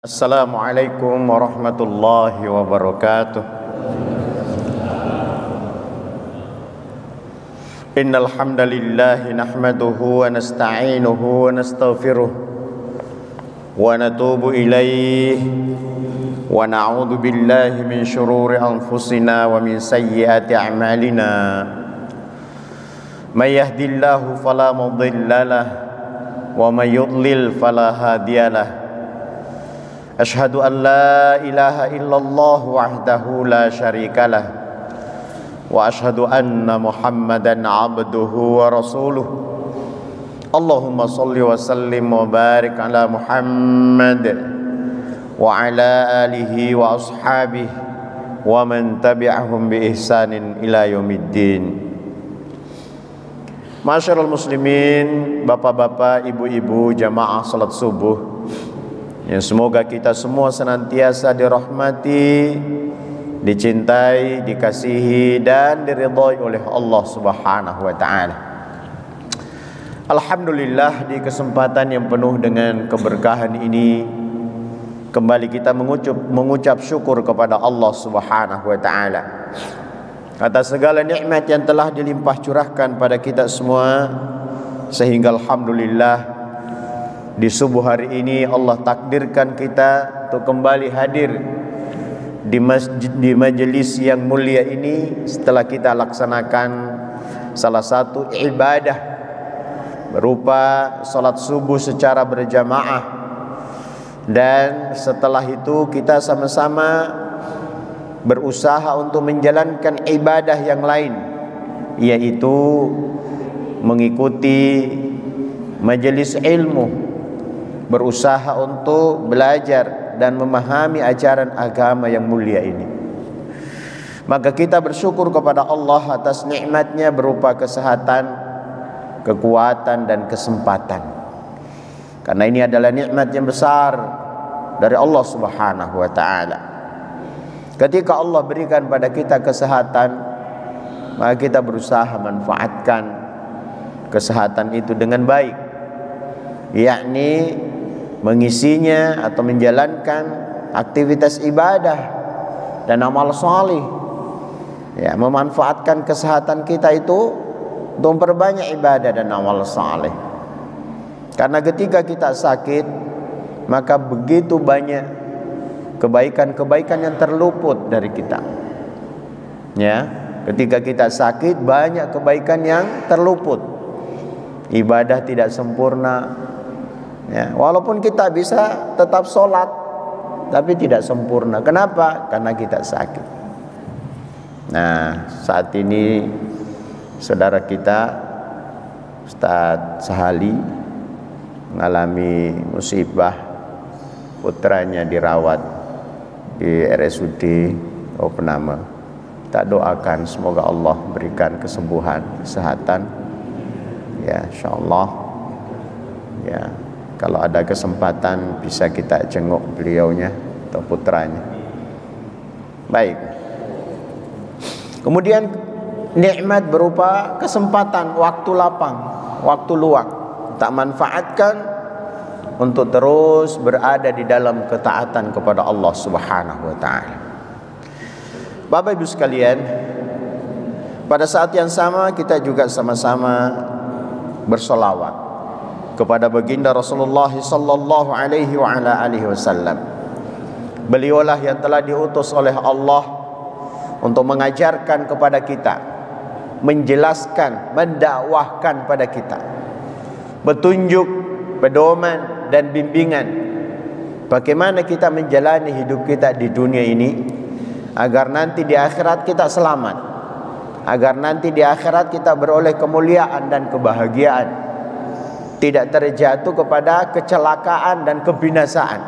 Assalamualaikum warahmatullahi wabarakatuh. Innal hamdalillah nahmaduhu wa nasta'inuhu wa nastaghfiruh wa natubu ilayhi wa na'udzu billahi min shururi anfusina wa min sayyiati a'malina. May yahdihillahu fala mudilla lahu wa may yudlil fala hadiyalah. Ashhadu an la ilaha illallah wahdahu la syarika lah wa ashhadu anna Muhammadan abduhu wa rasuluh. Allahumma salli wa sallim wa barik ala Muhammad wa ala alihi wa ashabihi wa man tabi'ahum bi ihsanin ila yaumiddin. Masyarul muslimin, bapak-bapak, ibu-ibu, jamaah salat subuh, yang semoga kita semua senantiasa dirahmati, dicintai, dikasihi dan diridhai oleh Allah Subhanahu wa taala. Alhamdulillah, di kesempatan yang penuh dengan keberkahan ini kembali kita mengucap syukur kepada Allah Subhanahu wa taala atas segala nikmat yang telah dilimpah curahkan pada kita semua, sehingga alhamdulillah di subuh hari ini Allah takdirkan kita untuk kembali hadir di majelis yang mulia ini setelah kita laksanakan salah satu ibadah berupa salat subuh secara berjamaah, dan setelah itu kita sama-sama berusaha untuk menjalankan ibadah yang lain, yaitu mengikuti majelis ilmu, berusaha untuk belajar dan memahami ajaran agama yang mulia ini. Maka kita bersyukur kepada Allah atas nikmatnya berupa kesehatan, kekuatan dan kesempatan, karena ini adalah nikmat yang besar dari Allah Subhanahu wa taala. Ketika Allah berikan pada kita kesehatan, maka kita berusaha manfaatkan kesehatan itu dengan baik, yakni mengisinya atau menjalankan aktivitas ibadah dan amal salih, ya, memanfaatkan kesehatan kita itu untuk memperbanyak ibadah dan amal salih. Karena ketika kita sakit, maka begitu banyak kebaikan-kebaikan yang terluput dari kita. Ya, ketika kita sakit banyak kebaikan yang terluput. Ibadah tidak sempurna. Ya, walaupun kita bisa tetap sholat, tapi tidak sempurna. Kenapa? Karena kita sakit. Nah, saat ini saudara kita Ustadz Sahali mengalami musibah, putranya dirawat di RSUD Penama. Kita doakan semoga Allah berikan kesembuhan, kesehatan. Ya, insyaallah. Ya, kalau ada kesempatan bisa kita jenguk beliaunya atau putranya. Baik. Kemudian nikmat berupa kesempatan, waktu lapang, waktu luang, tak manfaatkan untuk terus berada di dalam ketaatan kepada Allah Subhanahu wa taala. Bapak Ibu sekalian, pada saat yang sama kita juga sama-sama bersolawat kepada baginda Rasulullah sallallahu alaihi wa ala alihi wasallam. Beliaulah yang telah diutus oleh Allah untuk mengajarkan kepada kita, menjelaskan, mendakwahkan pada kita petunjuk, pedoman dan bimbingan bagaimana kita menjalani hidup kita di dunia ini, agar nanti di akhirat kita selamat, agar nanti di akhirat kita beroleh kemuliaan dan kebahagiaan, tidak terjatuh kepada kecelakaan dan kebinasaan.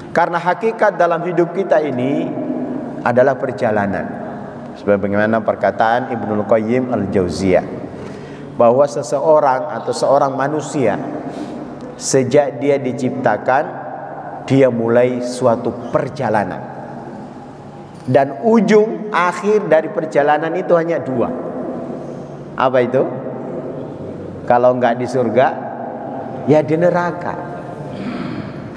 Karena hakikat dalam hidup kita ini adalah perjalanan, sebagaimana perkataan Ibnul Qayyim Al-Jauziyah, bahwa seseorang atau seorang manusia sejak dia diciptakan, dia mulai suatu perjalanan, dan ujung akhir dari perjalanan itu hanya dua. Apa itu? Kalau enggak di surga, ya di neraka.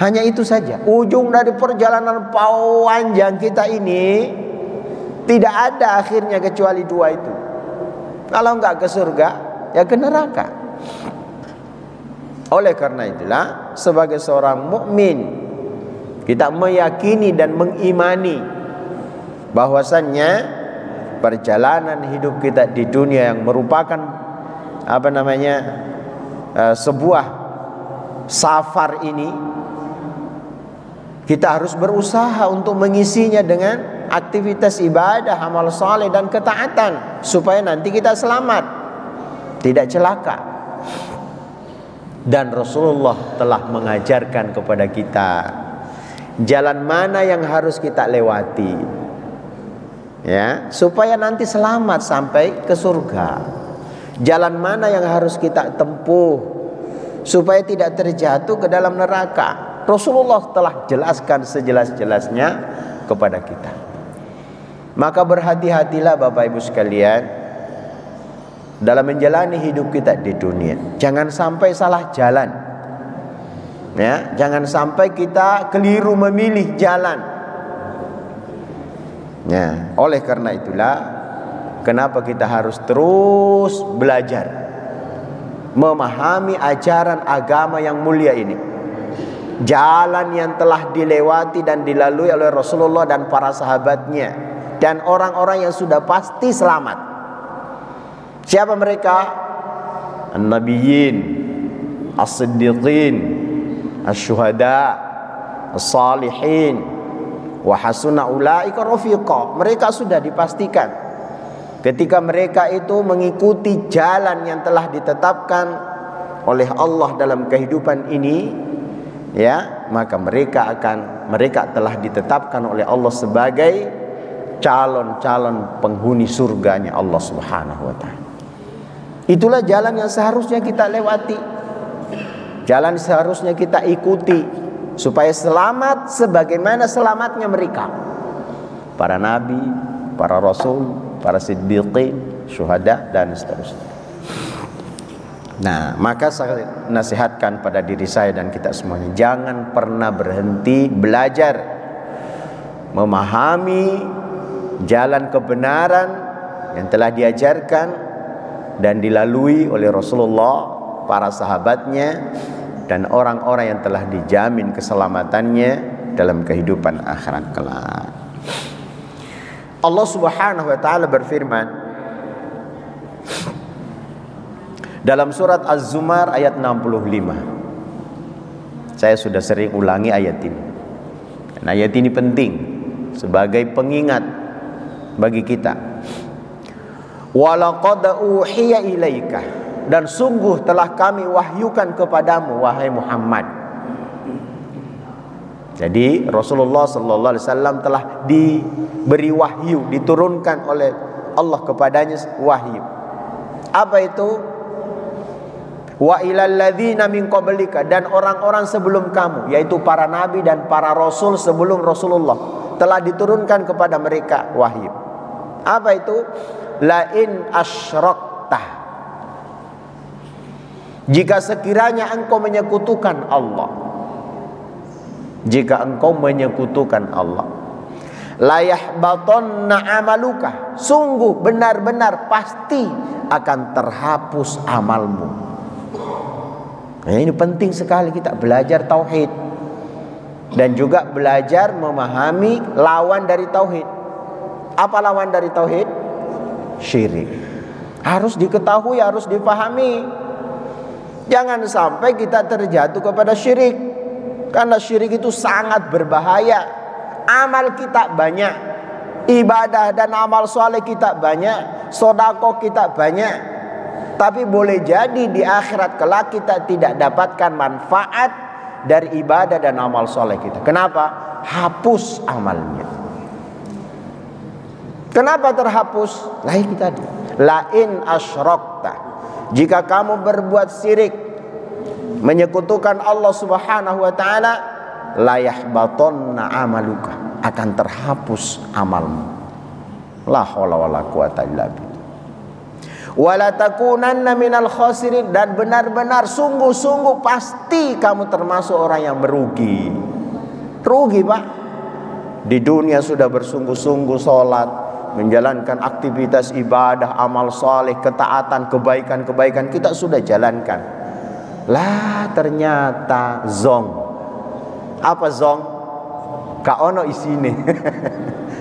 Hanya itu saja. Ujung dari perjalanan panjang kita ini tidak ada akhirnya kecuali dua itu. Kalau enggak ke surga, ya ke neraka. Oleh karena itulah, sebagai seorang mukmin, kita meyakini dan mengimani bahwasannya perjalanan hidup kita di dunia yang merupakan sebuah safar ini, kita harus berusaha untuk mengisinya dengan aktivitas ibadah, amal saleh dan ketaatan supaya nanti kita selamat, tidak celaka. Dan Rasulullah telah mengajarkan kepada kita jalan mana yang harus kita lewati, ya, supaya nanti selamat sampai ke surga. Jalan mana yang harus kita tempuh supaya tidak terjatuh ke dalam neraka. Rasulullah telah jelaskan sejelas-jelasnya kepada kita. Maka berhati-hatilah Bapak Ibu sekalian dalam menjalani hidup kita di dunia. Jangan sampai salah jalan, ya, jangan sampai kita keliru memilih jalan. Ya, oleh karena itulah kenapa kita harus terus belajar memahami ajaran agama yang mulia ini. Jalan yang telah dilewati dan dilalui oleh Rasulullah dan para sahabatnya, dan orang-orang yang sudah pasti selamat. Siapa mereka? An-Nabiyyin, As-Siddiqin, Asy-Syuhada, As-Salihin, wa hasuna ulaika rafiqa. Mereka sudah dipastikan ketika mereka itu mengikuti jalan yang telah ditetapkan oleh Allah dalam kehidupan ini, ya, maka mereka telah ditetapkan oleh Allah sebagai calon-calon penghuni surganya Allah Subhanahu wa taala. Itulah jalan yang seharusnya kita lewati. Jalan seharusnya kita ikuti supaya selamat sebagaimana selamatnya mereka. Para nabi, para rasul, para siddiqin, syuhada dan seterusnya. Nah, maka saya nasihatkan pada diri saya dan kita semuanya, jangan pernah berhenti belajar memahami jalan kebenaran yang telah diajarkan dan dilalui oleh Rasulullah, para sahabatnya, dan orang-orang yang telah dijamin keselamatannya dalam kehidupan akhirat kelak. Allah Subhanahu wa taala berfirman dalam surat Az-Zumar ayat 65. Saya sudah sering ulangi ayat ini. Dan ayat ini penting sebagai pengingat bagi kita. Walaqad uhiya ilaika, dan sungguh telah kami wahyukan kepadamu wahai Muhammad. Jadi Rasulullah sallallahu alaihi wasallam telah diberi wahyu, diturunkan oleh Allah kepadanya wahyu. Apa itu? Wa ilal ladzina min qablika, dan orang-orang sebelum kamu, yaitu para nabi dan para rasul sebelum Rasulullah, telah diturunkan kepada mereka wahyu. Apa itu? La in asyrakta, jika sekiranya engkau menyekutukan Allah, jika engkau menyekutukan Allah, la yahbatanna amaluka, sungguh benar-benar pasti akan terhapus amalmu. Nah, ini penting sekali kita belajar tauhid dan juga belajar memahami lawan dari tauhid. Apa lawan dari tauhid? Syirik. Harus diketahui, harus dipahami. Jangan sampai kita terjatuh kepada syirik, karena syirik itu sangat berbahaya. Amal kita banyak, ibadah dan amal soleh kita banyak, sedekah kita banyak, tapi boleh jadi di akhirat kelak kita tidak dapatkan manfaat dari ibadah dan amal soleh kita. Kenapa? Hapus amalnya. Kenapa terhapus? Lain tadi. Lain asyrakta, jika kamu berbuat syirik, menyekutukan Allah Subhanahu wa taala, la yahbatanna amaluka, akan terhapus amalmu. La haula wala quwata illa billah. Wala takunanna minal khasirin, dan benar-benar sungguh-sungguh pasti kamu termasuk orang yang merugi. Rugi, Pak. Di dunia sudah bersungguh-sungguh sholat, menjalankan aktivitas ibadah, amal soleh, ketaatan, kebaikan-kebaikan kita sudah jalankan. Lah ternyata zong. Apa zong? Ka ono isine.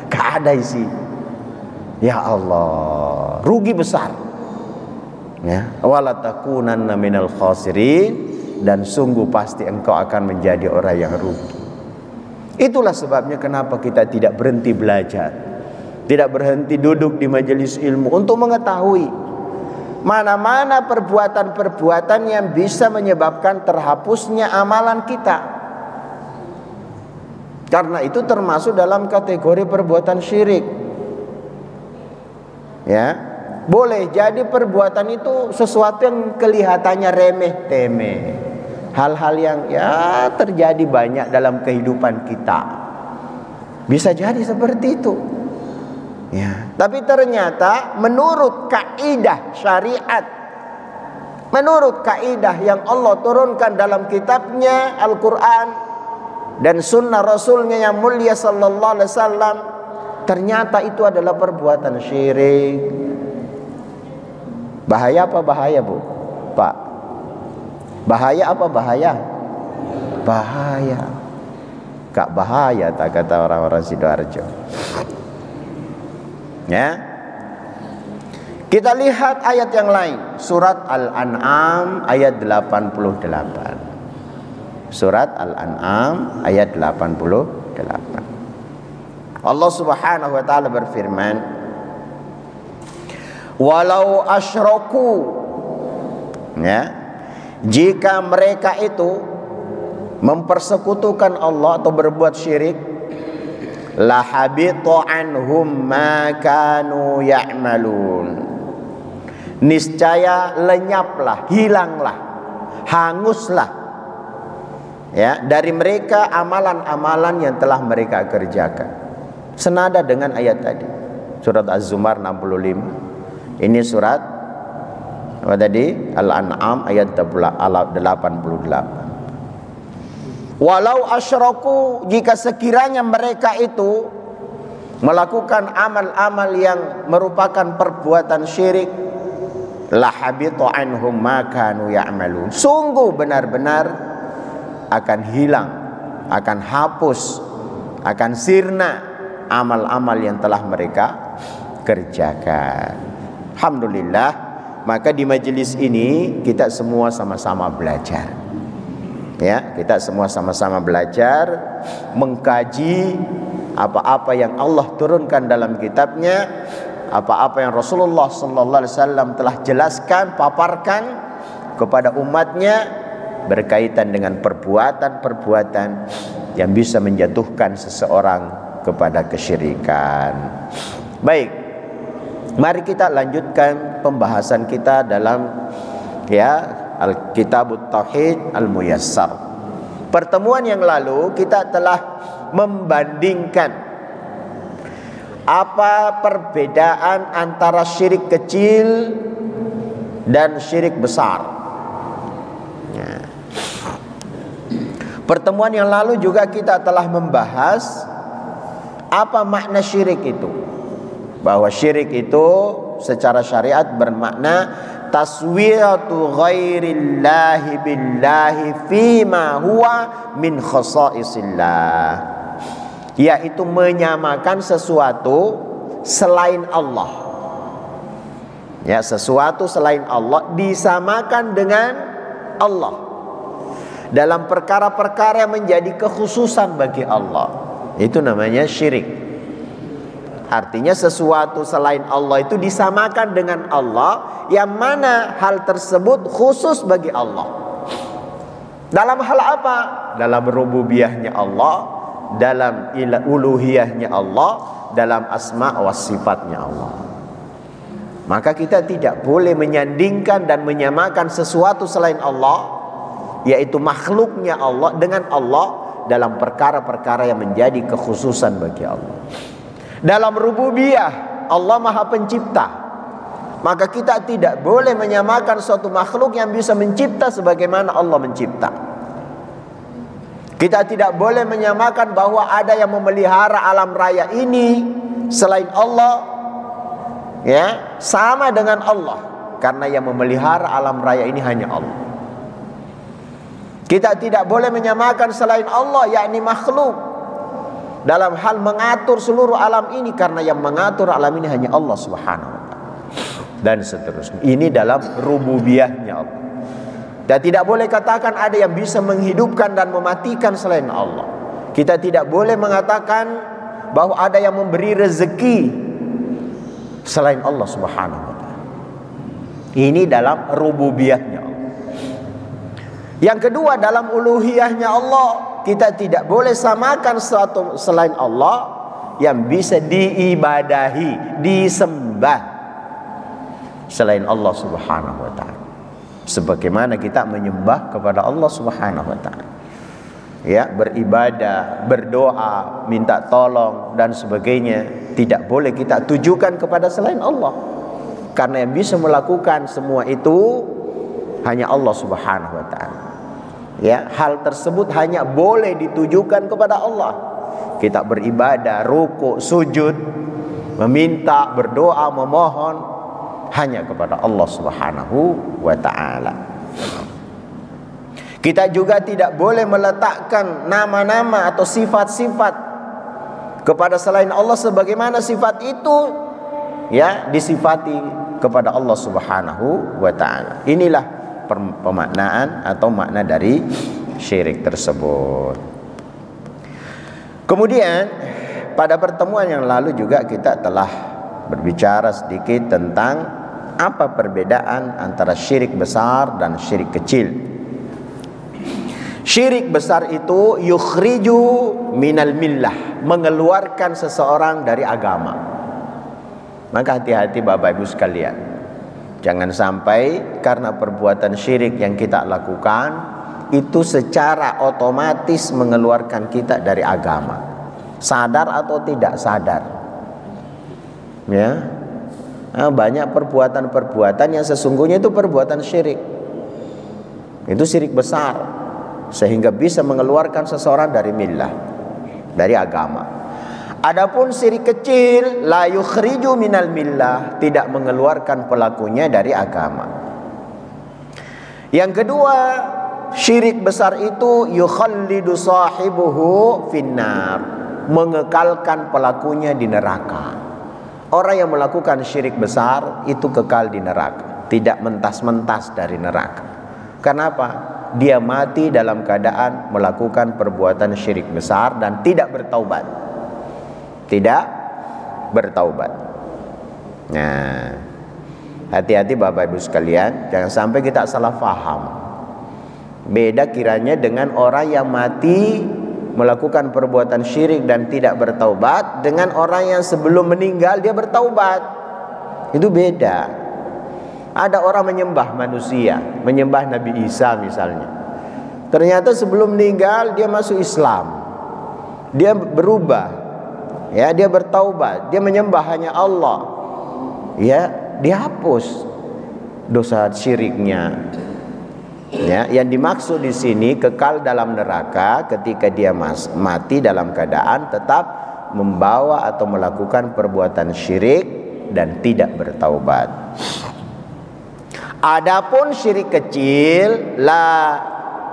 Ka ada isi. Ya Allah, rugi besar. Ya, wala takunanna minal khasirin, dan sungguh pasti engkau akan menjadi orang yang rugi. Itulah sebabnya kenapa kita tidak berhenti belajar, tidak berhenti duduk di majelis ilmu untuk mengetahui mana-mana perbuatan-perbuatan yang bisa menyebabkan terhapusnya amalan kita. Karena itu termasuk dalam kategori perbuatan syirik. Ya. Boleh jadi perbuatan itu sesuatu yang kelihatannya remeh-temeh, hal-hal yang ya terjadi banyak dalam kehidupan kita, bisa jadi seperti itu ya. Tapi ternyata menurut kaidah syariat, menurut kaidah yang Allah turunkan dalam kitabnya Al-Quran dan sunnah Rasulnya yang mulia sallallahu alaihi wasallam, ternyata itu adalah perbuatan syirik. Bahaya apa bahaya, Bu? Pak, bahaya apa bahaya? Bahaya. Kak bahaya, tak kata orang-orang Sidoarjo. Ya. Kita lihat ayat yang lain, surat Al-An'am ayat 88. Surat Al-An'am ayat 88. Allah Subhanahu wa taala berfirman, walau asyraku, ya, jika mereka itu mempersekutukan Allah atau berbuat syirik, la habita anhum ma kanu ya'malun, niscaya lenyaplah, hilanglah, hanguslah ya dari mereka amalan-amalan yang telah mereka kerjakan. Senada dengan ayat tadi, surat Az-Zumar 65. Ini surat apa tadi? Al-An'am ayat 88. Walau asyraku, jika sekiranya mereka itu melakukan amal-amal yang merupakan perbuatan syirik, la habita anhum ma kanu ya'malun, sungguh benar-benar akan hilang, akan hapus, akan sirna amal-amal yang telah mereka kerjakan. Alhamdulillah, maka di majelis ini kita semua sama-sama belajar. Ya, kita semua sama-sama belajar mengkaji apa-apa yang Allah turunkan dalam kitabnya, apa-apa yang Rasulullah sallallahu alaihi wasallam telah jelaskan, paparkan kepada umatnya berkaitan dengan perbuatan-perbuatan yang bisa menjatuhkan seseorang kepada kesyirikan. Baik. Mari kita lanjutkan pembahasan kita dalam Al-Kitabut Tauhid Al-Muyassar. Pertemuan yang lalu kita telah membandingkan apa perbedaan antara syirik kecil dan syirik besar. Ya. Pertemuan yang lalu juga kita telah membahas apa makna syirik itu. Bahwa syirik itu secara syariat bermakna taswiyatu ghairillahi billahi fima huwa min khasaisillah, yaitu menyamakan sesuatu selain Allah. Ya, sesuatu selain Allah disamakan dengan Allah dalam perkara-perkara yang menjadi kekhususan bagi Allah. Itu namanya syirik. Artinya sesuatu selain Allah itu disamakan dengan Allah, yang mana hal tersebut khusus bagi Allah. Dalam hal apa? Dalam rububiyahnya Allah, dalam uluhiyahnya Allah, dalam asma wa sifatnya Allah. Maka kita tidak boleh menyandingkan dan menyamakan sesuatu selain Allah, yaitu makhluknya Allah, dengan Allah dalam perkara-perkara yang menjadi kekhususan bagi Allah. Dalam rububiyah, Allah Maha Pencipta, Maka kita tidak boleh menyamakan suatu makhluk yang bisa mencipta sebagaimana Allah mencipta. Kita tidak boleh menyamakan bahwa ada yang memelihara alam raya ini selain Allah, ya, sama dengan Allah, karena yang memelihara alam raya ini hanya Allah. Kita tidak boleh menyamakan selain Allah, yakni makhluk, dalam hal mengatur seluruh alam ini, karena yang mengatur alam ini hanya Allah Subhanahu wa ta'ala, dan seterusnya. Ini dalam rububiyahnya Allah. Dan tidak boleh katakan ada yang bisa menghidupkan dan mematikan selain Allah. Kita tidak boleh mengatakan bahwa ada yang memberi rezeki selain Allah Subhanahu wa ta'ala. Ini dalam rububiyahnya Allah. Yang kedua, dalam uluhiyahnya Allah, kita tidak boleh samakan sesuatu selain Allah yang bisa diibadahi, disembah selain Allah Subhanahu wa ta'ala, sebagaimana kita menyembah kepada Allah Subhanahu wa ta'ala, ya, beribadah, berdoa, minta tolong dan sebagainya, tidak boleh kita tujukan kepada selain Allah, karena yang bisa melakukan semua itu hanya Allah Subhanahu wa ta'ala. Ya, hal tersebut hanya boleh ditujukan kepada Allah. Kita beribadah, rukuk, sujud, meminta, berdoa, memohon hanya kepada Allah Subhanahu wa ta'ala. Kita juga tidak boleh meletakkan nama-nama atau sifat-sifat kepada selain Allah sebagaimana sifat itu, ya, disifati kepada Allah Subhanahu wa ta'ala. Inilah pemaknaan atau makna dari syirik tersebut. Kemudian pada pertemuan yang lalu juga kita telah berbicara sedikit tentang apa perbedaan antara syirik besar dan syirik kecil. Syirik besar itu yukhriju minal millah, mengeluarkan seseorang dari agama. Maka hati-hati Bapak Ibu sekalian, jangan sampai karena perbuatan syirik yang kita lakukan itu secara otomatis mengeluarkan kita dari agama, sadar atau tidak sadar. Ya, banyak perbuatan-perbuatan yang sesungguhnya itu perbuatan syirik. Itu syirik besar, sehingga bisa mengeluarkan seseorang dari millah, dari agama. Adapun syirik kecil, la yukhriju minal millah, tidak mengeluarkan pelakunya dari agama. Yang kedua, syirik besar itu yukhallidu sahibuhu finnar, mengekalkan pelakunya di neraka. Orang yang melakukan syirik besar itu kekal di neraka, tidak mentas-mentas dari neraka. Kenapa? Dia mati dalam keadaan melakukan perbuatan syirik besar dan tidak bertaubat. Tidak bertaubat. Nah, hati-hati Bapak Ibu sekalian, jangan sampai kita salah faham. Beda kiranya dengan orang yang mati melakukan perbuatan syirik dan tidak bertaubat dengan orang yang sebelum meninggal dia bertaubat. Itu beda. Ada orang menyembah manusia, menyembah Nabi Isa misalnya. Ternyata sebelum meninggal dia masuk Islam. Dia berubah. Ya, dia bertaubat, dia menyembah hanya Allah. Ya, dihapus dosa syiriknya. Ya, yang dimaksud di sini kekal dalam neraka ketika dia mati dalam keadaan tetap membawa atau melakukan perbuatan syirik dan tidak bertaubat. Adapun syirik kecil, la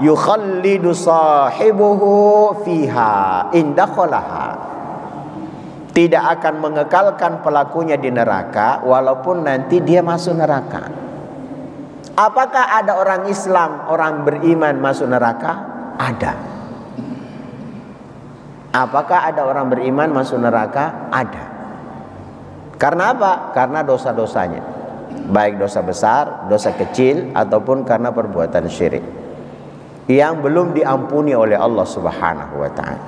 yukhallidu sahibuhu fiha indakhalaha, tidak akan mengekalkan pelakunya di neraka walaupun nanti dia masuk neraka. Apakah ada orang Islam, orang beriman masuk neraka? Ada. Apakah ada orang beriman masuk neraka? Ada. Karena apa? Karena dosa-dosanya, baik dosa besar, dosa kecil, ataupun karena perbuatan syirik yang belum diampuni oleh Allah Subhanahu wa ta'ala.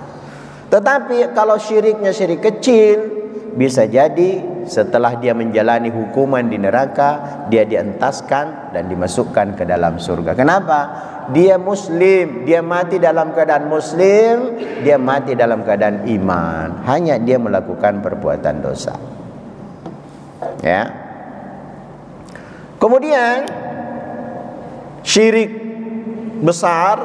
Tetapi kalau syiriknya syirik kecil, bisa jadi setelah dia menjalani hukuman di neraka, dia dientaskan dan dimasukkan ke dalam surga. Kenapa? Dia muslim, dia mati dalam keadaan muslim, dia mati dalam keadaan iman. Hanya dia melakukan perbuatan dosa. Ya. Kemudian syirik besar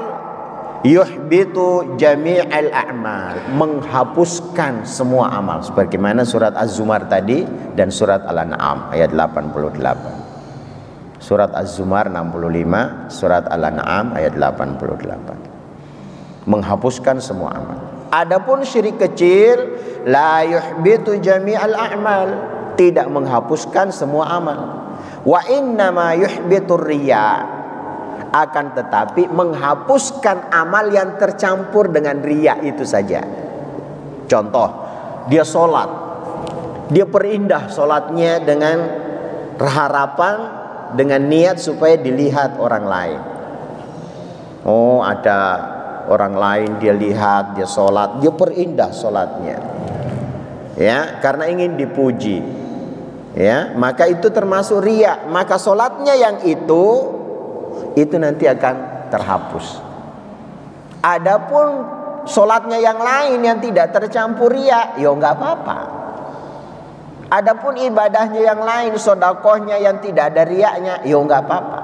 yuhbitu jami'al a'mal, menghapuskan semua amal, sebagaimana surat Az-Zumar tadi dan surat Al-An'am ayat 88. Surat Az-Zumar 65, surat Al-An'am ayat 88. Menghapuskan semua amal. Adapun syirik kecil la yuhbitu jami'al a'mal, tidak menghapuskan semua amal. Wa innama yuhbitu riya, akan tetapi menghapuskan amal yang tercampur dengan riya itu saja. Contoh, dia sholat, dia perindah sholatnya dengan harapan, dengan niat supaya dilihat orang lain. Oh, ada orang lain dia lihat, dia sholat, dia perindah sholatnya, ya, karena ingin dipuji, ya, maka itu termasuk riya. Maka sholatnya yang itu nanti akan terhapus. Adapun sholatnya yang lain yang tidak tercampur riya, ya enggak apa-apa. Adapun ibadahnya yang lain, sedekahnya yang tidak ada riyanya, ya enggak apa-apa.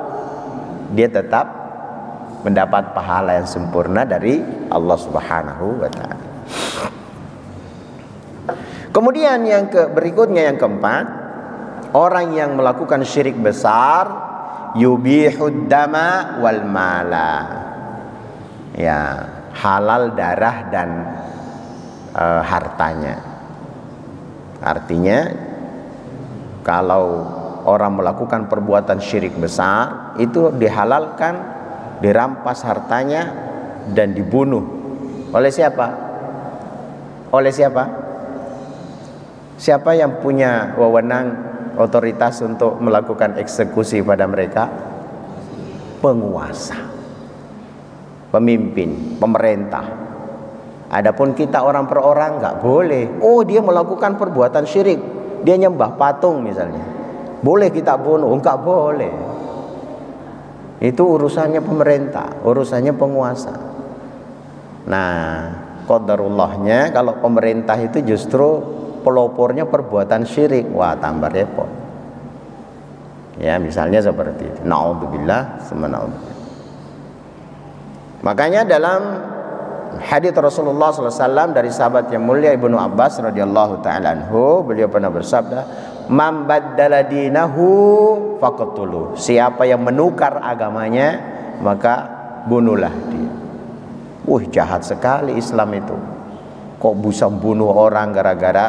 Dia tetap mendapat pahala yang sempurna dari Allah Subhanahu wa taala. Kemudian yang berikutnya, yang keempat, orang yang melakukan syirik besar yubihud dama wal mala, ya, halal darah dan hartanya. Artinya kalau orang melakukan perbuatan syirik besar, itu dihalalkan dirampas hartanya dan dibunuh. Oleh siapa? Oleh siapa? Siapa yang punya wewenang, otoritas untuk melakukan eksekusi pada mereka? Penguasa, pemimpin, pemerintah. Adapun kita orang per orang nggak boleh. Oh, dia melakukan perbuatan syirik, dia nyembah patung misalnya, boleh kita bunuh? Enggak boleh. Itu urusannya pemerintah, urusannya penguasa. Nah, qadarullahnya kalau pemerintah itu justru pelopornya perbuatan syirik, wah tambah repot. Ya, misalnya seperti itu. Naudzubillah, semana'udzubillah. Makanya dalam hadits Rasulullah SAW dari sahabat yang mulia Ibnu Abbas radhiyallahu taala anhu, beliau pernah bersabda, "Man baddala dinahu faqtuluh." Siapa yang menukar agamanya, maka bunuhlah dia. Jahat sekali Islam itu. Kok bisa bunuh orang gara-gara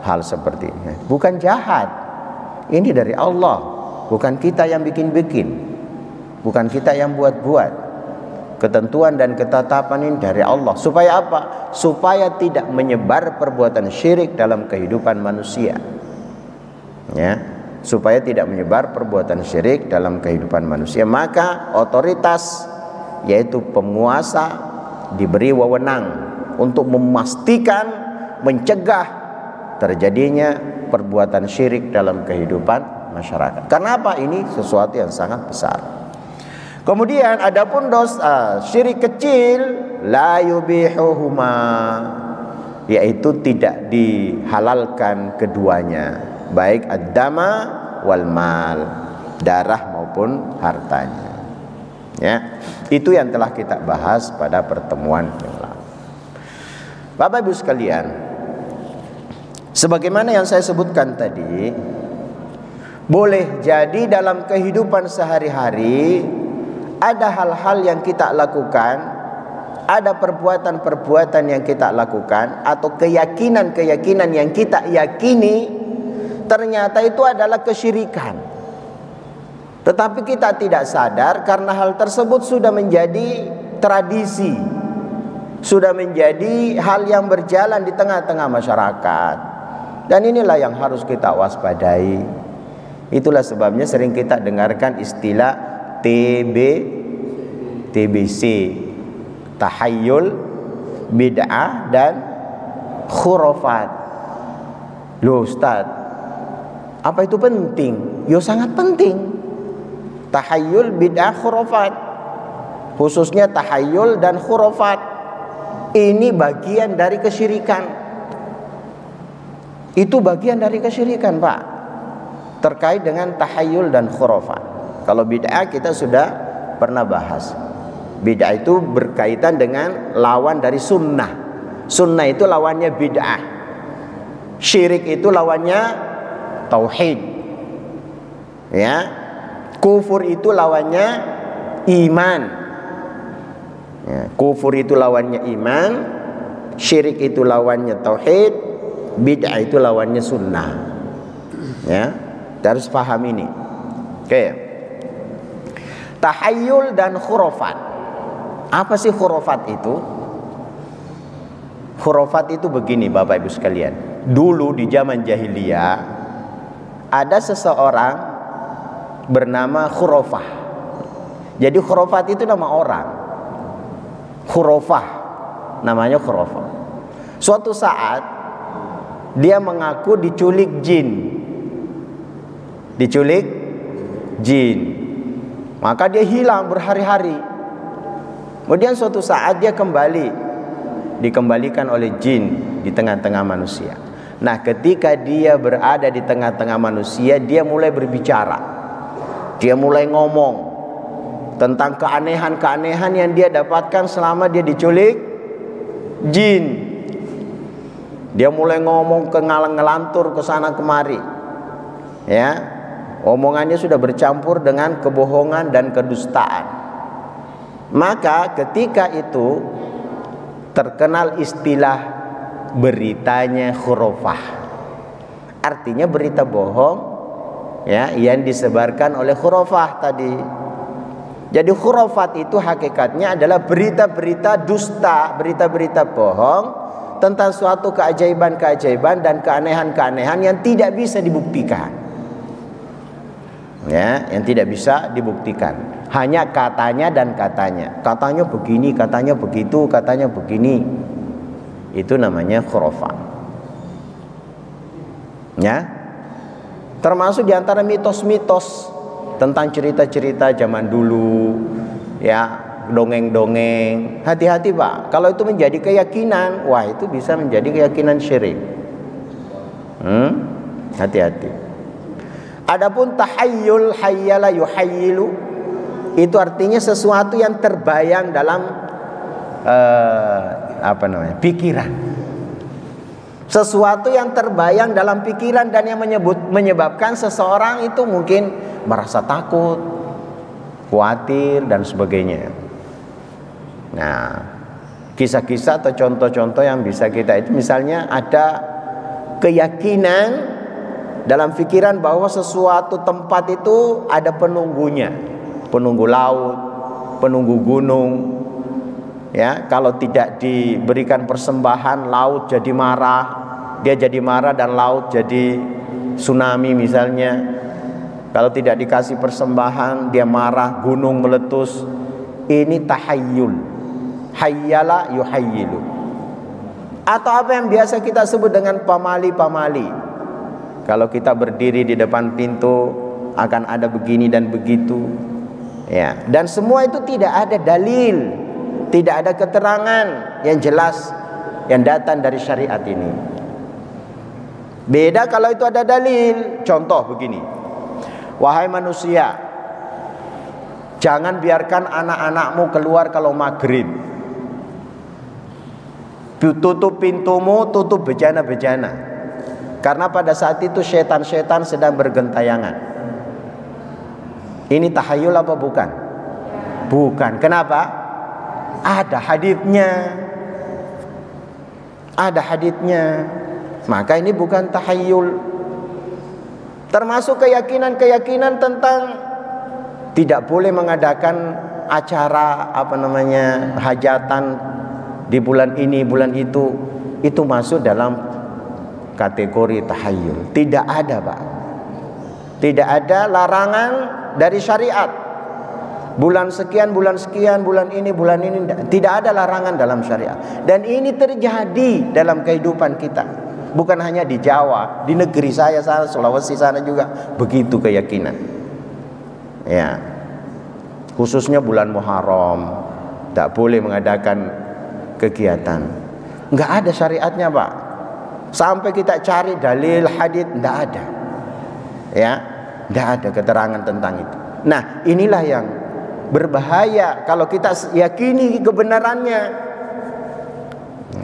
hal seperti ini? Bukan jahat. Ini dari Allah. Bukan kita yang bikin-bikin. Bukan kita yang buat-buat. Ketentuan dan ketetapan ini dari Allah. Supaya apa? Supaya tidak menyebar perbuatan syirik dalam kehidupan manusia. Ya, supaya tidak menyebar perbuatan syirik dalam kehidupan manusia. Maka otoritas, yaitu penguasa, diberi wewenang untuk memastikan, mencegah terjadinya perbuatan syirik dalam kehidupan masyarakat. Kenapa? Ini sesuatu yang sangat besar. Kemudian adapun dosa syirik kecil la yubihuhuma, yaitu tidak dihalalkan keduanya, baik ad-dama wal mal, darah maupun hartanya. Ya, itu yang telah kita bahas pada pertemuan yang lalu. Bapak Ibu sekalian, sebagaimana yang saya sebutkan tadi, boleh jadi dalam kehidupan sehari-hari ada hal-hal yang kita lakukan, ada perbuatan-perbuatan yang kita lakukan, atau keyakinan-keyakinan yang kita yakini ternyata itu adalah kesyirikan. Tetapi kita tidak sadar karena hal tersebut sudah menjadi tradisi, sudah menjadi hal yang berjalan di tengah-tengah masyarakat. Dan inilah yang harus kita waspadai. Itulah sebabnya sering kita dengarkan istilah TBC, tahayyul, bid'ah, dan khurafat. Loh Ustaz, apa itu penting? Yo sangat penting. Tahayyul, bid'ah, khurafat, khususnya tahayyul dan khurafat, ini bagian dari kesyirikan. Itu bagian dari kesyirikan, Pak. terkait dengan tahayyul dan khurafat. Kalau bid'ah kita sudah pernah bahas. Bid'ah itu berkaitan dengan lawan dari sunnah. Sunnah itu lawannya bid'ah. Syirik itu lawannya tauhid. Ya. Kufur itu lawannya iman. Ya. Kufur itu lawannya iman, syirik itu lawannya tauhid, bid'ah itu lawannya sunnah. Ya. Kita harus paham ini. Oke. Tahayyul dan khurafat. Apa sih khurafat itu? Khurafat itu begini Bapak Ibu sekalian. Dulu di zaman jahiliyah ada seseorang bernama Khurafah. Jadi khurafat itu nama orang. Khurafah namanya Khurafah. Suatu saat dia mengaku diculik jin. Diculik jin. Maka dia hilang berhari-hari. Kemudian suatu saat dia dikembalikan oleh jin di tengah-tengah manusia. Nah, ketika dia berada di tengah-tengah manusia, dia mulai berbicara. Dia mulai ngomong tentang keanehan-keanehan yang dia dapatkan selama dia diculik jin. Dia mulai ngomong ngelantur ke sana kemari. Ya. Omongannya sudah bercampur dengan kebohongan dan kedustaan. Maka ketika itu terkenal istilah beritanya khurafah. Artinya berita bohong, ya, yang disebarkan oleh khurafah tadi. Jadi khurafat itu hakikatnya adalah berita-berita dusta, berita-berita bohong tentang suatu keajaiban-keajaiban dan keanehan-keanehan yang tidak bisa dibuktikan. Ya, yang tidak bisa dibuktikan. Hanya katanya dan katanya. Katanya begini, katanya begitu, katanya begini. Itu namanya khurafat. Ya. Termasuk diantara mitos-mitos tentang cerita-cerita zaman dulu, ya, dongeng-dongeng. Hati-hati Pak, kalau itu menjadi keyakinan, wah itu bisa menjadi keyakinan syirik. Hati-hati. Adapun tahayyul, hayyala yuhayyilu, itu artinya sesuatu yang terbayang dalam pikiran. Sesuatu yang terbayang dalam pikiran dan yang menyebabkan seseorang itu mungkin merasa takut, khawatir dan sebagainya. Nah, kisah-kisah atau contoh-contoh yang bisa kita itu misalnya ada keyakinan dalam pikiran bahwa sesuatu tempat itu ada penunggunya, penunggu laut, penunggu gunung. Ya, kalau tidak diberikan persembahan, laut jadi marah, dia jadi marah dan laut jadi tsunami misalnya. Kalau tidak dikasih persembahan, dia marah, gunung meletus. Ini tahayyul. Hayyala yuhayyilu. Atau apa yang biasa kita sebut dengan pamali-pamali. Kalau kita berdiri di depan pintu akan ada begini dan begitu. Ya, dan semua itu tidak ada dalil, tidak ada keterangan yang jelas yang datang dari syariat ini. Beda kalau itu ada dalil. Contoh begini. Wahai manusia, jangan biarkan anak-anakmu keluar kalau maghrib. Tutup pintumu, tutup bejana-bejana. Karena pada saat itu setan-setan sedang bergentayangan. Ini tahayyul apa bukan? Bukan. Kenapa? Ada haditsnya. Ada haditsnya. Maka ini bukan tahayyul. Termasuk keyakinan-keyakinan tentang tidak boleh mengadakan acara hajatan di bulan ini, bulan itu masuk dalam kategori tahayyul. Tidak ada Pak. Tidak ada larangan dari syariat. Bulan sekian, bulan sekian, bulan ini, tidak ada larangan dalam syariat. Dan ini terjadi dalam kehidupan kita. Bukan hanya di Jawa, di negeri saya sana, Sulawesi sana juga begitu keyakinan. Ya. Khususnya bulan Muharram, tidak boleh mengadakan kegiatan. Enggak ada syariatnya Pak. Sampai kita cari dalil hadits, tidak ada. Ya, Tidak ada keterangan tentang itu. Nah, inilah yang berbahaya kalau kita yakini kebenarannya.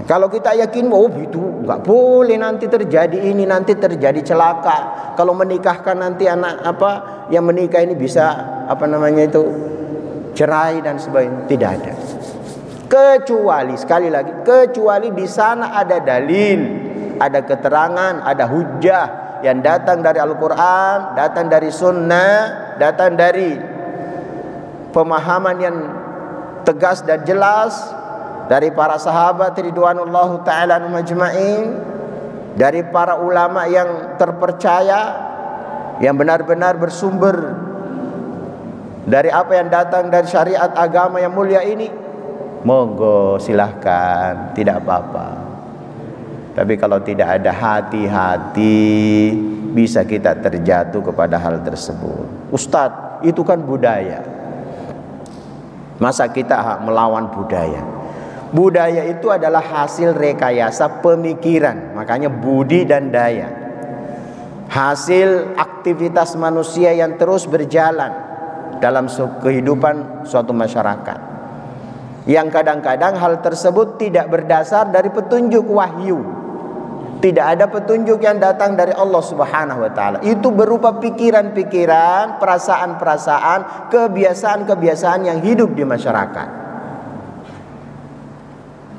Kalau kita yakin, oh itu nggak boleh, nanti terjadi ini, nanti terjadi celaka. Kalau menikahkan nanti anak yang menikah ini bisa cerai dan sebagainya. Tidak ada. Kecuali sekali lagi, kecuali di sana ada dalil, ada keterangan, ada hujjah yang datang dari Al-Quran, datang dari Sunnah, datang dari pemahaman yang tegas dan jelas dari para sahabat ridwanullahu ta'ala anhum ajma'in, dari para ulama yang terpercaya, yang benar-benar bersumber dari apa yang datang dari syariat agama yang mulia ini, monggo silahkan, tidak apa-apa. Tapi kalau tidak ada hati-hati, bisa kita terjatuh kepada hal tersebut. Ustadz, itu kan budaya. Masa kita melawan budaya? Budaya itu adalah hasil rekayasa pemikiran, makanya budi dan daya. Hasil aktivitas manusia yang terus berjalan dalam kehidupan suatu masyarakat, yang kadang-kadang hal tersebut tidak berdasar dari petunjuk wahyu. Tidak ada petunjuk yang datang dari Allah Subhanahu wa ta'ala. Itu berupa pikiran-pikiran, perasaan-perasaan, kebiasaan-kebiasaan yang hidup di masyarakat.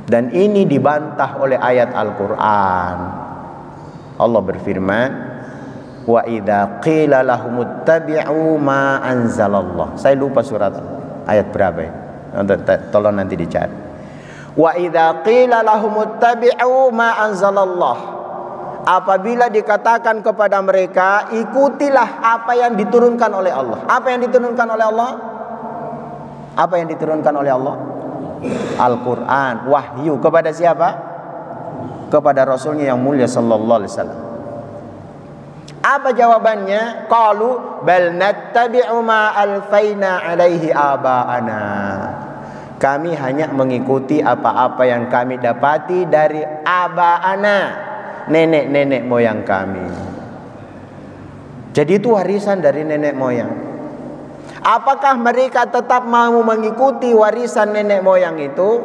Dan ini dibantah oleh ayat Al-Quran. Allah berfirman, wa idza qila lahumuttabi'u ma anzalallah. Saya lupa surat ayat berapa ya? Tolong nanti dicari. Wa idza qila lahumuttabi'u ma anzalallah. Apabila dikatakan kepada mereka, ikutilah apa yang diturunkan oleh Allah. Apa yang diturunkan oleh Allah? Apa yang diturunkan oleh Allah? Al-Quran, wahyu. Kepada siapa? Kepada Rasulnya yang mulia sallallahu alaihi wasallam. Apa jawabannya? Qalu bal nattabi'u ma alfaina alaihi aba'ana. Kami hanya mengikuti apa-apa yang kami dapati dari aba'ana, nenek-nenek moyang kami. Jadi itu warisan dari nenek moyang. Apakah mereka tetap mau mengikuti warisan nenek moyang itu?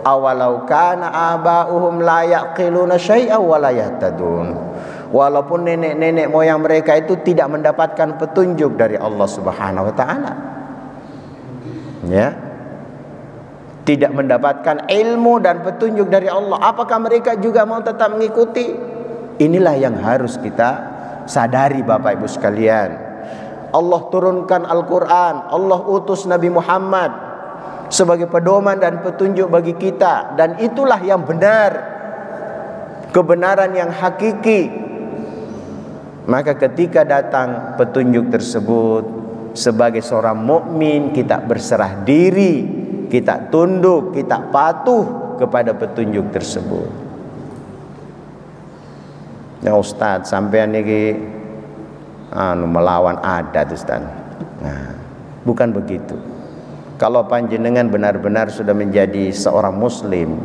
Awalau kana aba'uhum la yaqiluna syai'an wa la yahtadun. Walaupun nenek-nenek moyang mereka itu tidak mendapatkan petunjuk dari Allah Subhanahu wa ta'ala, ya, tidak mendapatkan ilmu dan petunjuk dari Allah, apakah mereka juga mau tetap mengikuti? Inilah yang harus kita sadari, Bapak Ibu sekalian. Allah turunkan Al-Quran, Allah utus Nabi Muhammad sebagai pedoman dan petunjuk bagi kita, dan itulah yang benar, kebenaran yang hakiki. Maka ketika datang petunjuk tersebut, sebagai seorang mukmin kita berserah diri, kita tunduk, kita patuh kepada petunjuk tersebut. Ya Ustaz, sampean niki melawan adat Ustaz. Nah, bukan begitu. Kalau panjenengan benar-benar sudah menjadi seorang muslim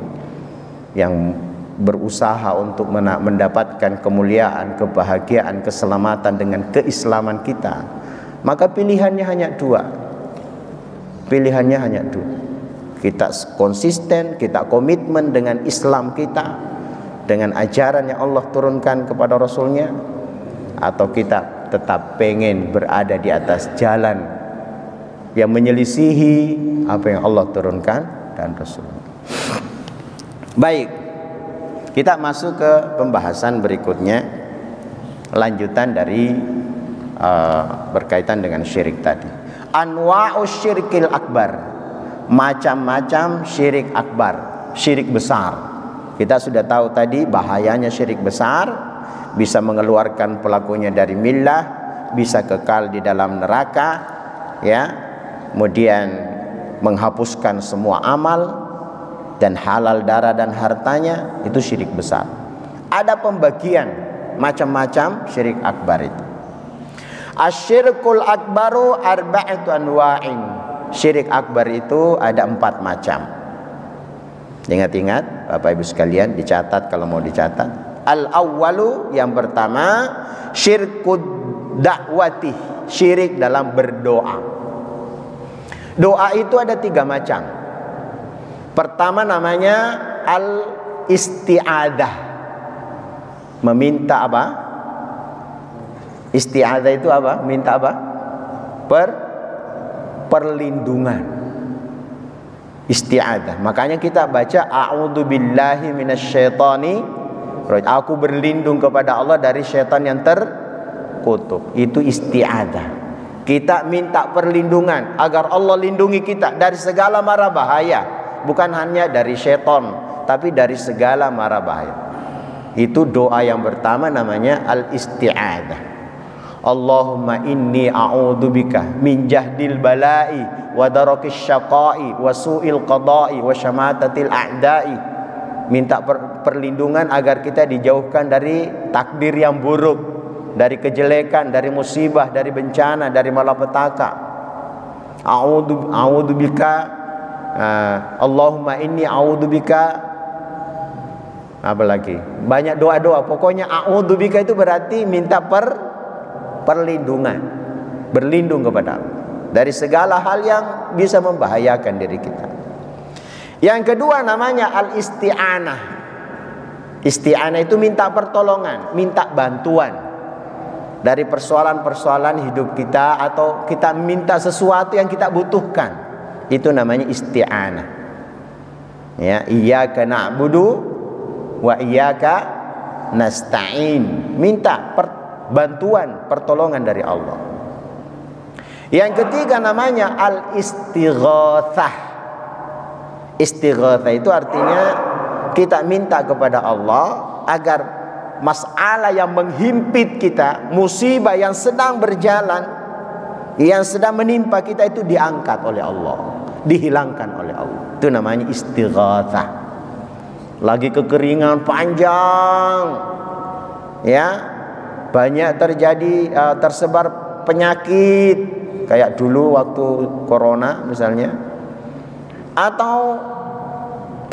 yang berusaha untuk mendapatkan kemuliaan, kebahagiaan, keselamatan dengan keislaman kita, maka pilihannya hanya dua. Pilihannya hanya dua. Kita konsisten, kita komitmen dengan Islam kita, dengan ajaran yang Allah turunkan kepada Rasulnya, atau kita tetap pengen berada di atas jalan yang menyelisihi apa yang Allah turunkan dan Rasulnya. Baik, kita masuk ke pembahasan berikutnya, lanjutan dari berkaitan dengan syirik tadi. Anwa'us syirkil akbar, macam-macam syirik akbar, syirik besar. Kita sudah tahu tadi bahayanya syirik besar, bisa mengeluarkan pelakunya dari millah, bisa kekal di dalam neraka, ya, kemudian menghapuskan semua amal dan halal darah dan hartanya. Itu syirik besar. Ada pembagian macam-macam syirik akbar itu. Asyirkul akbaru arba'atu anwa'in. Syirik akbar itu ada 4 macam. Ingat-ingat Bapak Ibu sekalian, dicatat kalau mau dicatat. Al-awwalu, yang pertama, syirkud da'wati, syirik dalam berdoa. Doa itu ada 3 macam. Pertama namanya al-isti'adah. Meminta apa? Isti'adah itu apa? Minta apa? Perlindungan. Isti'adah. Makanya kita baca a'udzubillahi minasyaitani, aku berlindung kepada Allah dari syaitan yang terkutuk. Itu isti'adah. Kita minta perlindungan agar Allah lindungi kita dari segala mara bahaya, bukan hanya dari syaitan, tapi dari segala mara bahaya. Itu doa yang pertama namanya al-isti'adah. Allahumma inni a'udzubika min jahdil bala'i wa darakis syaqa'i wa su'il qada'i wa syamatatil a'da'i. Minta perlindungan agar kita dijauhkan dari takdir yang buruk, dari kejelekan, dari musibah, dari bencana, dari malapetaka. A'udzubika, Allahumma inni a'udzubika, apa lagi? Banyak doa-doa. Pokoknya a'udzubika itu berarti minta perlindungan, berlindung kepada Allah dari segala hal yang bisa membahayakan diri kita. Yang kedua namanya al-isti'anah. Isti'anah itu minta pertolongan, minta bantuan dari persoalan-persoalan hidup kita, atau kita minta sesuatu yang kita butuhkan. Itu namanya isti'anah. Ya, iyyaka na'budu wa iyyaka nasta'in. Minta bantuan, pertolongan dari Allah. Yang ketiga namanya al-istighatsah. Istighatsah itu artinya kita minta kepada Allah agar masalah yang menghimpit kita, musibah yang sedang berjalan, yang sedang menimpa kita itu diangkat oleh Allah, dihilangkan oleh Allah. Itu namanya istighatsah. Lagi kekeringan panjang, ya, banyak terjadi tersebar penyakit kayak dulu waktu corona misalnya, atau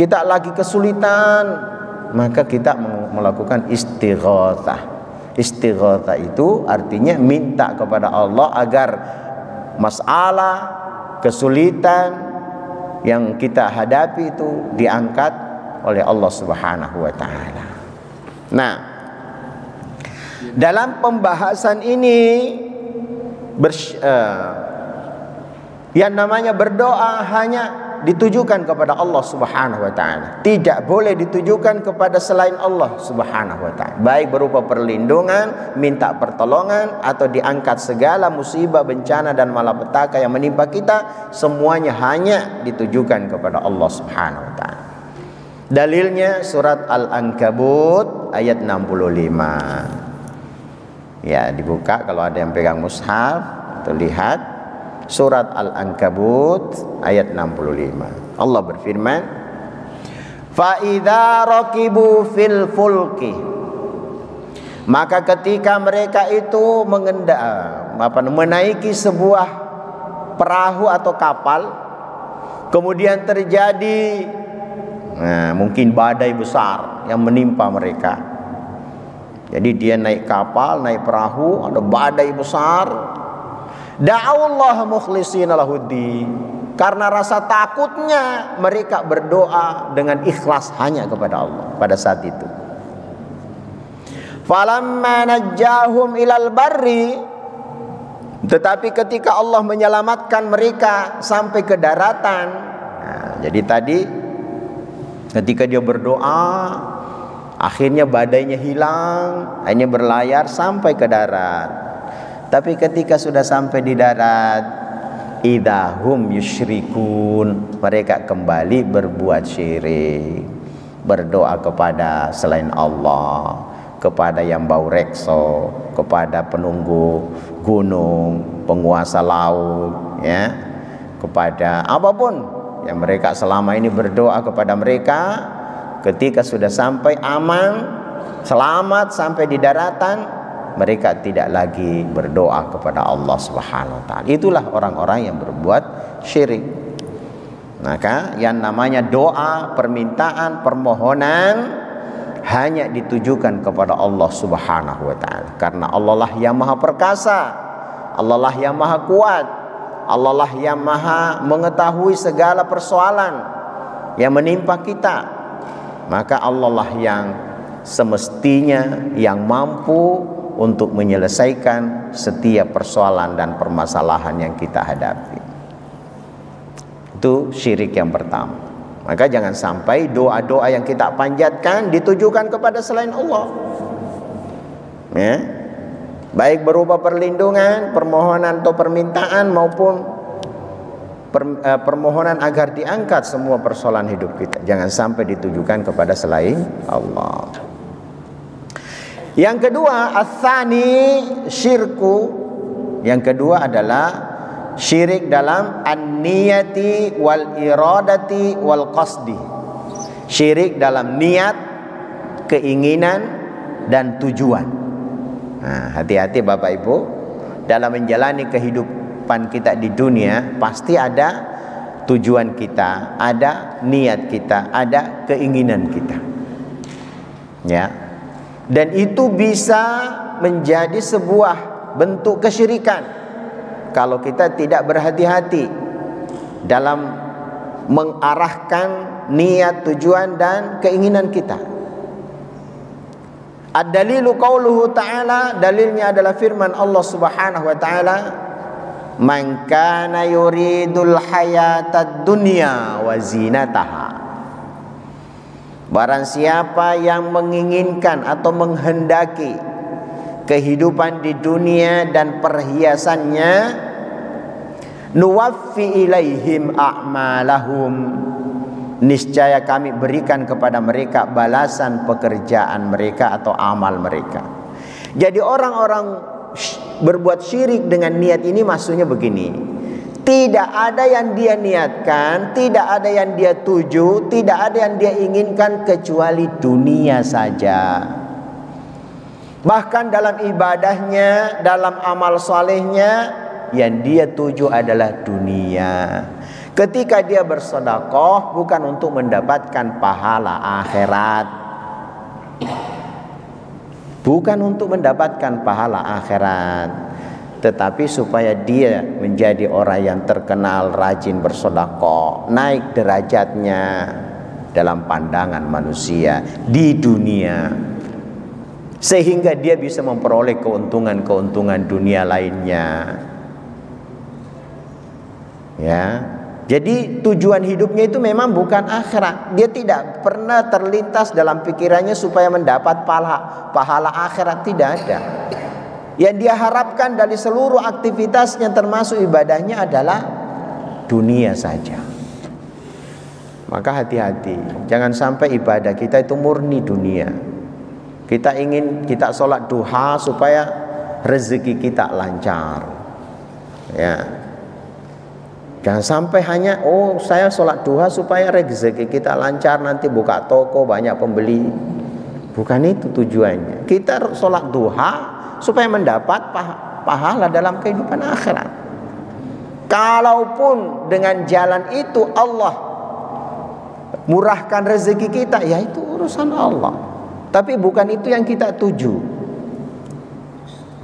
kita lagi kesulitan, maka kita melakukan istighatsah. Istighatsah itu artinya minta kepada Allah agar masalah, kesulitan yang kita hadapi itu diangkat oleh Allah Subhanahu wa taala. Nah, dalam pembahasan ini yang namanya berdoa hanya ditujukan kepada Allah Subhanahu wa taala. Tidak boleh ditujukan kepada selain Allah Subhanahu wa taala. Baik berupa perlindungan, minta pertolongan, atau diangkat segala musibah, bencana dan malapetaka yang menimpa kita, semuanya hanya ditujukan kepada Allah Subhanahu wa taala. Dalilnya surat Al-Ankabut ayat 65. Ya, dibuka kalau ada yang pegang mushaf atau lihat. Surat Al-Ankabut ayat 65. Allah berfirman, "Fa idza raqibu fil fulki." Maka ketika mereka itu menaiki sebuah perahu atau kapal, kemudian terjadi mungkin badai besar yang menimpa mereka. Jadi dia naik kapal, naik perahu, ada badai besar. Da'aullah mukhlishina lahuddin. Karena rasa takutnya mereka berdoa dengan ikhlas hanya kepada Allah pada saat itu. Falamma najjahum ilal barri, tetapi ketika Allah menyelamatkan mereka sampai ke daratan. Jadi tadi ketika dia berdoa, akhirnya badainya hilang, akhirnya berlayar sampai ke darat. Tapi ketika sudah sampai di darat, idahum yusyrikun, mereka kembali berbuat syirik, berdoa kepada selain Allah, kepada yang bau rekso, kepada penunggu gunung, penguasa laut, ya, kepada apapun yang mereka selama ini berdoa kepada mereka. Ketika sudah sampai aman, selamat sampai di daratan, mereka tidak lagi berdoa kepada Allah Subhanahu wa taala. Itulah orang-orang yang berbuat syirik. Maka yang namanya doa, permintaan, permohonan hanya ditujukan kepada Allah Subhanahu wa taala. Karena Allah lah yang maha perkasa, Allah lah yang maha kuat, Allah lah yang maha mengetahui segala persoalan yang menimpa kita. Maka Allah lah yang semestinya yang mampu untuk menyelesaikan setiap persoalan dan permasalahan yang kita hadapi. Itu syirik yang pertama. Maka jangan sampai doa-doa yang kita panjatkan ditujukan kepada selain Allah, ya, baik berupa perlindungan, permohonan atau permintaan, maupun permohonan agar diangkat semua persoalan hidup kita. Jangan sampai ditujukan kepada selain Allah. Yang kedua, ats-tsani syirku. Yang kedua adalah syirik dalam an-niyati wal iradati wal qasdi. Syirik dalam niat, keinginan dan tujuan. Nah, hati-hati Bapak Ibu, dalam menjalani kehidupan kita di dunia pasti ada tujuan kita, ada niat kita, ada keinginan kita. Ya. Dan itu bisa menjadi sebuah bentuk kesyirikan kalau kita tidak berhati-hati dalam mengarahkan niat, tujuan dan keinginan kita. Ad-dalilu qauluhu ta'ala, dalilnya adalah firman Allah Subhanahu wa taala, "Man kana yuridul hayatad dunya wa zinataha." Barang siapa yang menginginkan atau menghendaki kehidupan di dunia dan perhiasannya, nuwaffi ilaihim a'malahum, niscaya kami berikan kepada mereka balasan pekerjaan mereka atau amal mereka. Jadi orang-orang berbuat syirik dengan niat ini maksudnya begini: tidak ada yang dia niatkan, tidak ada yang dia tuju, tidak ada yang dia inginkan kecuali dunia saja. Bahkan dalam ibadahnya, dalam amal solehnya, yang dia tuju adalah dunia. Ketika dia bersedekah bukan untuk mendapatkan pahala akhirat, bukan untuk mendapatkan pahala akhirat, tetapi supaya dia menjadi orang yang terkenal rajin bersedekah, naik derajatnya dalam pandangan manusia di dunia, sehingga dia bisa memperoleh keuntungan-keuntungan dunia lainnya. Ya, jadi tujuan hidupnya itu memang bukan akhirat. Dia tidak pernah terlintas dalam pikirannya supaya mendapat pahala akhirat, tidak ada. Yang dia harapkan dari seluruh aktivitasnya termasuk ibadahnya adalah dunia saja. Maka hati-hati, jangan sampai ibadah kita itu murni dunia. Kita sholat duha supaya rezeki kita lancar, ya. Jangan sampai hanya saya sholat duha supaya rezeki kita lancar, nanti buka toko banyak pembeli. Bukan itu tujuannya. Kita sholat duha supaya mendapat pahala dalam kehidupan akhirat. Kalaupun dengan jalan itu Allah murahkan rezeki kita, ya itu urusan Allah. Tapi bukan itu yang kita tuju.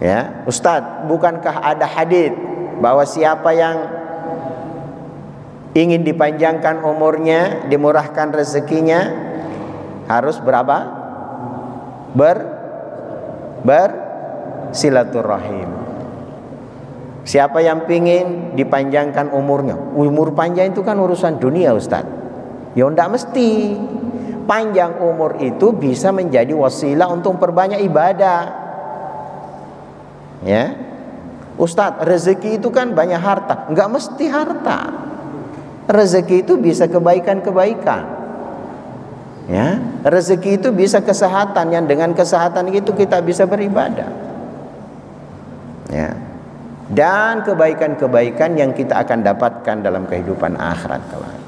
Ya, Ustadz, bukankah ada hadits bahwa siapa yang ingin dipanjangkan umurnya, dimurahkan rezekinya, harus berapa? Silaturahim. Siapa yang pingin dipanjangkan umurnya? Umur panjang itu kan urusan dunia, Ustaz. Ya enggak mesti. Panjang umur itu bisa menjadi wasilah untuk perbanyak ibadah. Ya. Ustaz, rezeki itu kan banyak harta. Enggak mesti harta. Rezeki itu bisa kebaikan-kebaikan. Ya, rezeki itu bisa kesehatan, yang dengan kesehatan itu kita bisa beribadah. Ya. Dan kebaikan-kebaikan yang kita akan dapatkan dalam kehidupan akhirat kelak.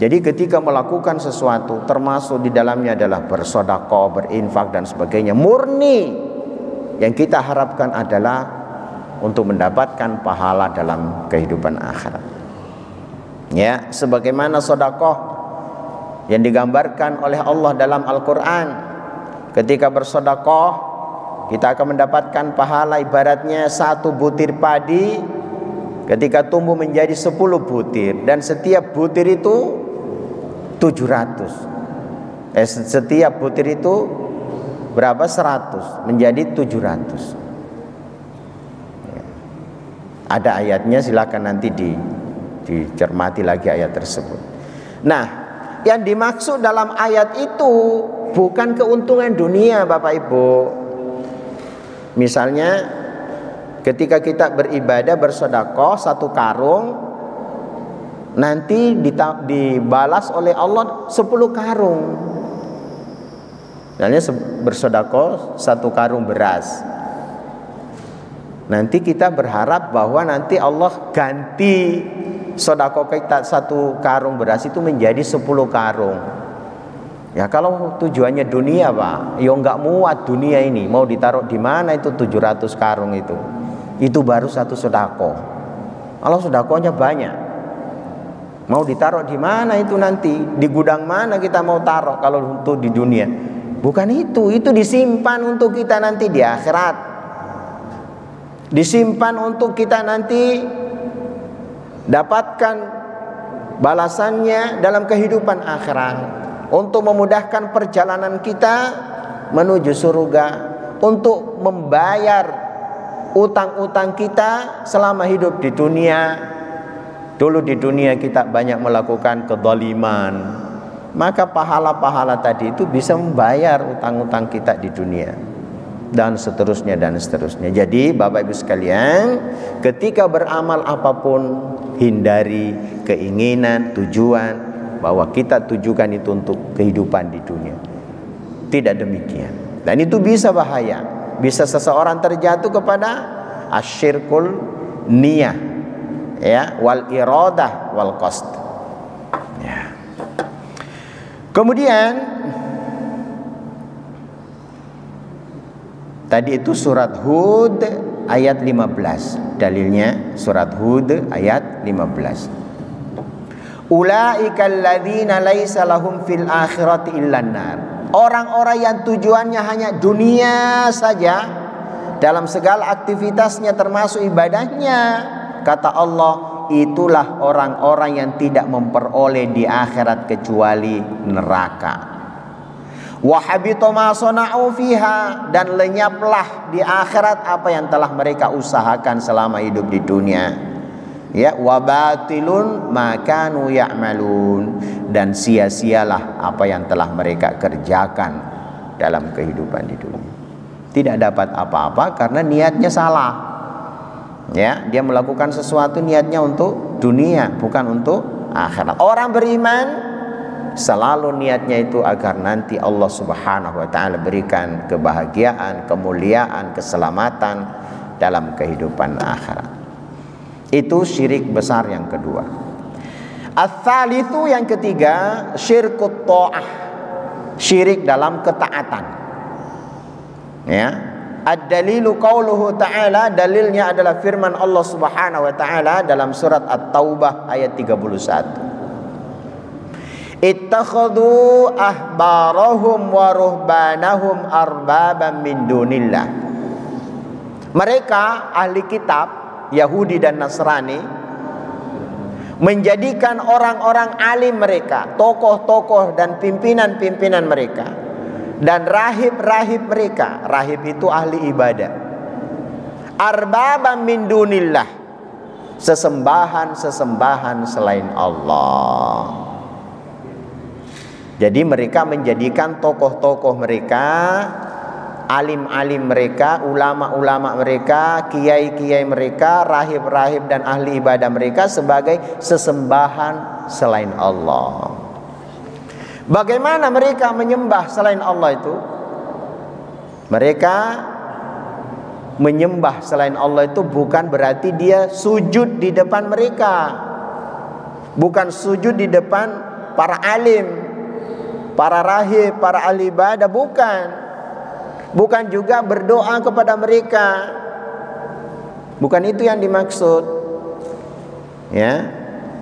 Jadi ketika melakukan sesuatu, termasuk di dalamnya adalah bersedekah, berinfak dan sebagainya, murni yang kita harapkan adalah untuk mendapatkan pahala dalam kehidupan akhirat. Ya, sebagaimana sedekah yang digambarkan oleh Allah dalam Al-Quran, Ketika bersedekah, kita akan mendapatkan pahala ibaratnya 1 butir padi ketika tumbuh menjadi 10 butir, dan setiap butir itu 700. Setiap butir itu berapa? 100 menjadi 700. Ada ayatnya, silakan nanti dicermati lagi ayat tersebut. Nah, yang dimaksud dalam ayat itu bukan keuntungan dunia, Bapak Ibu. Misalnya ketika kita beribadah bersedekah 1 karung, nanti dibalas oleh Allah 10 karung. Misalnya bersedekah 1 karung beras, nanti kita berharap bahwa nanti Allah ganti sedekah kita 1 karung beras itu menjadi 10 karung. Ya kalau tujuannya dunia, Pak, ya nggak muat dunia ini. Mau ditaruh di mana itu 700 karung itu? Itu baru 1 sedekah. Kalau sedekahnya banyak, mau ditaruh di mana itu nanti? Di gudang mana kita mau taruh kalau untuk di dunia? Bukan itu disimpan untuk kita nanti di akhirat. Disimpan untuk kita nanti dapatkan balasannya dalam kehidupan akhirat, untuk memudahkan perjalanan kita menuju surga, untuk membayar utang-utang kita selama hidup di dunia. Dulu di dunia kita banyak melakukan kezaliman, maka pahala-pahala tadi itu bisa membayar utang-utang kita di dunia, dan seterusnya dan seterusnya. Jadi Bapak Ibu sekalian, ketika beramal apapun, hindari keinginan, tujuan bahwa kita tujukan itu untuk kehidupan di dunia. Tidak demikian. Dan itu bisa bahaya. Bisa seseorang terjatuh kepada asyirkul niyah, ya, wal iradah wal qasd. Ya. Kemudian tadi itu surat Hud ayat 15. Dalilnya surat Hud ayat 15. Ulaikal ladzina laisa lahum fil akhirati illan nar. Orang-orang yang tujuannya hanya dunia saja dalam segala aktivitasnya termasuk ibadahnya, kata Allah, itulah orang-orang yang tidak memperoleh di akhirat kecuali neraka. Wa habita ma sana'u fiha, dan lenyaplah di akhirat apa yang telah mereka usahakan selama hidup di dunia. Ya, wa batilun ma kanu ya'malun, dan sia-sialah apa yang telah mereka kerjakan dalam kehidupan di dunia. Tidak dapat apa-apa karena niatnya salah. Ya, dia melakukan sesuatu niatnya untuk dunia, bukan untuk akhirat. Orang beriman selalu niatnya itu agar nanti Allah Subhanahu wa taala berikan kebahagiaan, kemuliaan, keselamatan dalam kehidupan akhirat. Itu syirik besar yang kedua. Ats-tsalitsu, yang ketiga, syirkut ta'ah, syirik dalam ketaatan. Ya. Ad-dalilu qauluhu ta'ala, dalilnya adalah firman Allah Subhanahu wa taala dalam surat At-Taubah ayat 31. Ittakhadhu ahbarahum wa ruhbanahum arbaban min dunillah. Mereka ahli kitab Yahudi dan Nasrani menjadikan orang-orang alim mereka, tokoh-tokoh dan pimpinan-pimpinan mereka, dan rahib-rahib mereka, rahib itu ahli ibadah, arbaban min dunillah, sesembahan-sesembahan selain Allah. Jadi mereka menjadikan tokoh-tokoh mereka, alim-alim mereka, ulama-ulama mereka, kiai-kiai mereka, rahib-rahib dan ahli ibadah mereka sebagai sesembahan selain Allah. Bagaimana mereka menyembah selain Allah itu? Mereka menyembah selain Allah itu bukan berarti dia sujud di depan mereka, bukan sujud di depan para alim, para rahib, para ahli ibadah, bukan juga berdoa kepada mereka. Bukan itu yang dimaksud. Ya.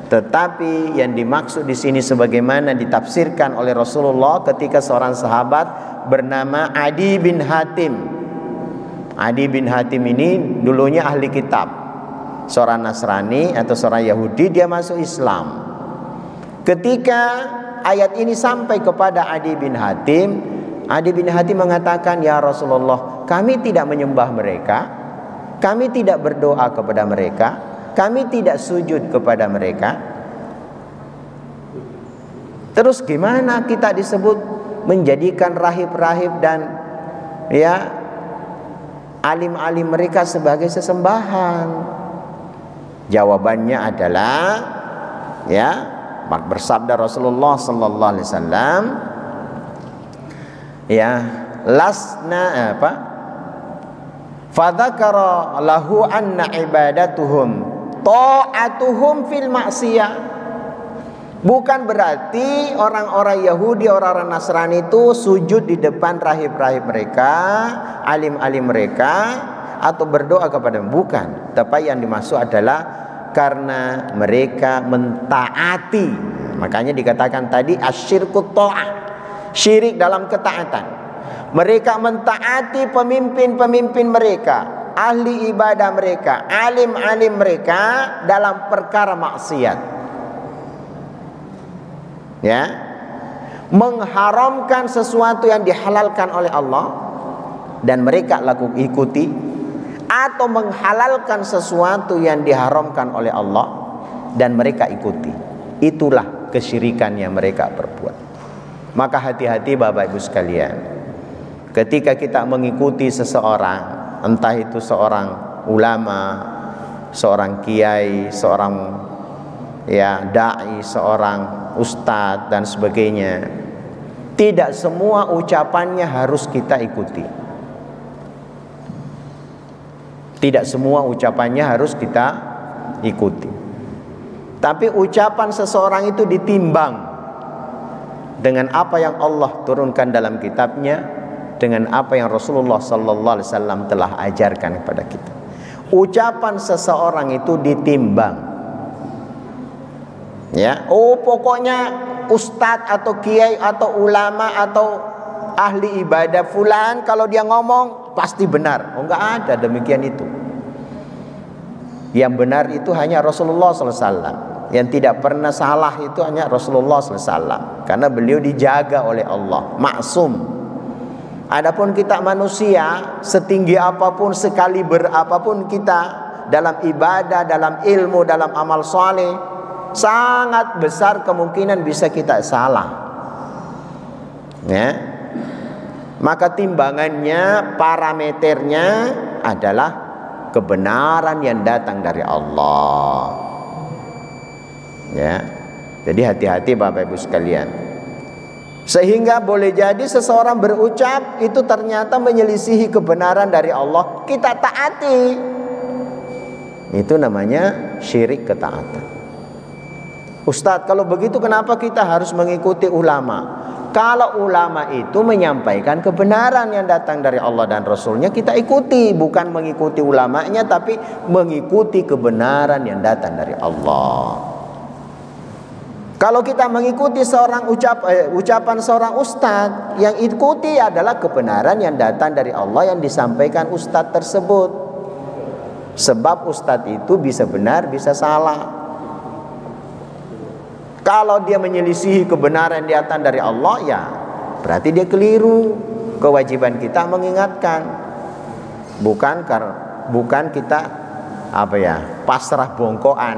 Tetapi yang dimaksud di sini sebagaimana ditafsirkan oleh Rasulullah ketika seorang sahabat bernama Adi bin Hatim. Adi bin Hatim ini dulunya ahli kitab, seorang Nasrani atau seorang Yahudi, dia masuk Islam. Ketika ayat ini sampai kepada Adi bin Hatim, Adi bin Hatim mengatakan, "Ya Rasulullah, kami tidak menyembah mereka, kami tidak berdoa kepada mereka, kami tidak sujud kepada mereka. Terus gimana kita disebut menjadikan rahib-rahib dan ya alim-alim mereka sebagai sesembahan?" Jawabannya adalah, ya, bersabda Rasulullah sallallahu alaihi wasallam, ya, lasna apa? Fadzakara lahu anna ibadatuhum ta'atuhum fil maksiyah. Bukan berarti orang-orang Yahudi, orang-orang Nasrani itu sujud di depan rahib-rahib mereka, alim-alim mereka, atau berdoa kepada mereka. Bukan. Tapi yang dimaksud adalah karena mereka mentaati. Makanya dikatakan tadi asyirku ta'ah, syirik dalam ketaatan. Mereka mentaati pemimpin-pemimpin mereka, ahli ibadah mereka, alim-alim mereka dalam perkara maksiat. Ya, mengharamkan sesuatu yang dihalalkan oleh Allah dan mereka ikuti, atau menghalalkan sesuatu yang diharamkan oleh Allah dan mereka ikuti. Itulah kesyirikan yang mereka perbuat. Maka hati-hati Bapak Ibu sekalian, ketika kita mengikuti seseorang, entah itu seorang ulama, seorang kiai, seorang ya dai, seorang ustadz dan sebagainya, tidak semua ucapannya harus kita ikuti. Tidak semua ucapannya harus kita ikuti. Tapi ucapan seseorang itu ditimbang dengan apa yang Allah turunkan dalam kitabnya, dengan apa yang Rasulullah sallallahu alaihi wasallam telah ajarkan kepada kita. Ucapan seseorang itu ditimbang. Ya, pokoknya ustadz atau kiai atau ulama atau ahli ibadah fulan kalau dia ngomong pasti benar. Enggak ada demikian itu. Yang benar itu hanya Rasulullah SAW. Yang tidak pernah salah itu hanya Rasulullah SAW. Karena beliau dijaga oleh Allah, maksum. Adapun kita manusia, setinggi apapun, sekaliber apapun kita dalam ibadah, dalam ilmu, dalam amal soleh, sangat besar kemungkinan bisa kita salah. Ya. Maka timbangannya, parameternya adalah kebenaran yang datang dari Allah. Ya. Jadi hati-hati Bapak Ibu sekalian. Sehingga boleh jadi seseorang berucap itu ternyata menyelisihi kebenaran dari Allah, kita taati. Itu namanya syirik ketaatan. Ustadz, kalau begitu kenapa kita harus mengikuti ulama? Kalau ulama itu menyampaikan kebenaran yang datang dari Allah dan Rasulnya, kita ikuti. Bukan mengikuti ulamanya, tapi mengikuti kebenaran yang datang dari Allah. Kalau kita mengikuti ucapan seorang ustadz, yang ikuti adalah kebenaran yang datang dari Allah yang disampaikan ustadz tersebut. Sebab ustadz itu bisa benar, bisa salah. Kalau dia menyelisihi kebenaran yang datang dari Allah, ya berarti dia keliru. Kewajiban kita mengingatkan, bukan kita pasrah bongkoan.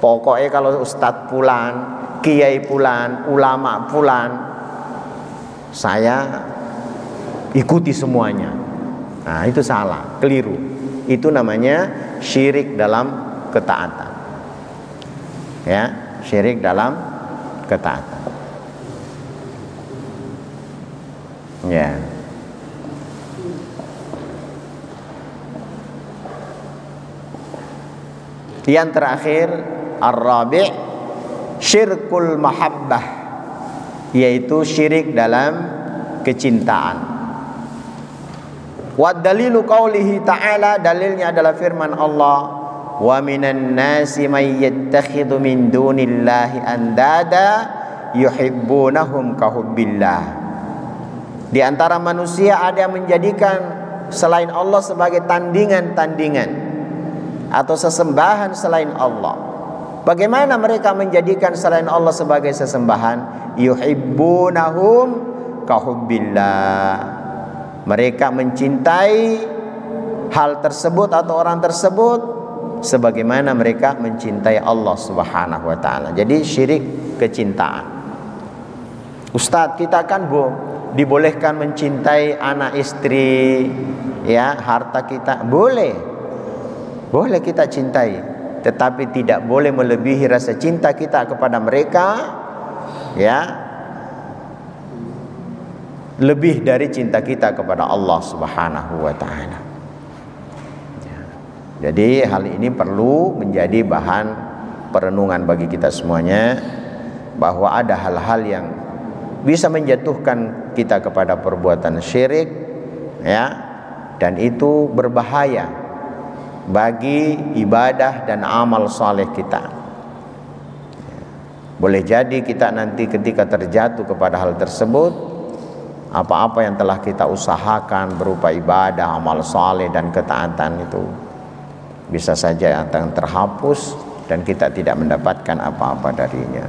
Pokoknya kalau ustadz fulan, kiai fulan, ulama fulan, saya ikuti semuanya. Nah, itu salah, keliru. Itu namanya syirik dalam ketaatan. Ya, syirik dalam ketaatan. Ya. Yang terakhir, ar-rabi' syirkul mahabbah, yaitu syirik dalam kecintaan. Wa dalilu qaulihi ta'ala, dalilnya adalah firman Allah, wa minan nasi may yattakhidhu min dunillahi andada yuhibbunahum kahubbillah. Di antara manusia ada yang menjadikan selain Allah sebagai tandingan-tandingan atau sesembahan selain Allah. Bagaimana mereka menjadikan selain Allah sebagai sesembahan? Yuhibbunahum kahubbillah. Mereka mencintai hal tersebut atau orang tersebut sebagaimana mereka mencintai Allah Subhanahu wa taala. Jadi syirik kecintaan. Ustadz, kita kan dibolehkan mencintai anak istri, ya, harta kita, boleh kita cintai, tetapi tidak boleh melebihi rasa cinta kita kepada mereka, ya, lebih dari cinta kita kepada Allah Subhanahu wa taala. Jadi hal ini perlu menjadi bahan perenungan bagi kita semuanya, bahwa ada hal-hal yang bisa menjatuhkan kita kepada perbuatan syirik, ya, dan itu berbahaya bagi ibadah dan amal saleh kita. Boleh jadi kita nanti ketika terjatuh kepada hal tersebut, apa-apa yang telah kita usahakan berupa ibadah, amal saleh dan ketaatan itu bisa saja yang terhapus dan kita tidak mendapatkan apa-apa darinya.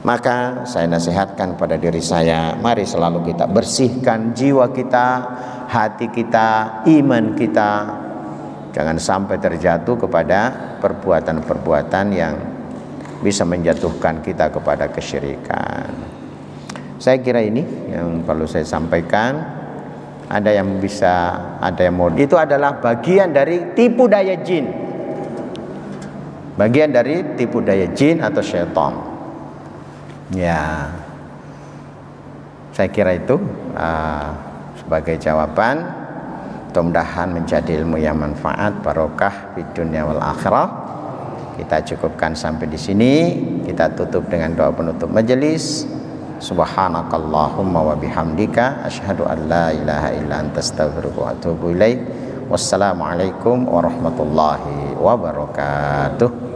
Maka saya nasihatkan pada diri saya, mari selalu kita bersihkan jiwa kita, hati kita, iman kita. Jangan sampai terjatuh kepada perbuatan-perbuatan yang bisa menjatuhkan kita kepada kesyirikan. Saya kira ini yang perlu saya sampaikan. Ada yang bisa, ada yang mau. Itu adalah bagian dari tipu daya jin. Bagian dari tipu daya jin atau syaitan. Ya, saya kira itu sebagai jawaban. Mudah-mudahan menjadi ilmu yang manfaat, barokah di dunia wal akhirah. Kita cukupkan sampai di sini. Kita tutup dengan doa penutup majelis. Subhanakallahumma wa bihamdika asyhadu an la ilaha illa anta astaghfiruka wa atubu ilaik. Wassalamualaikum warahmatullahi wabarakatuh.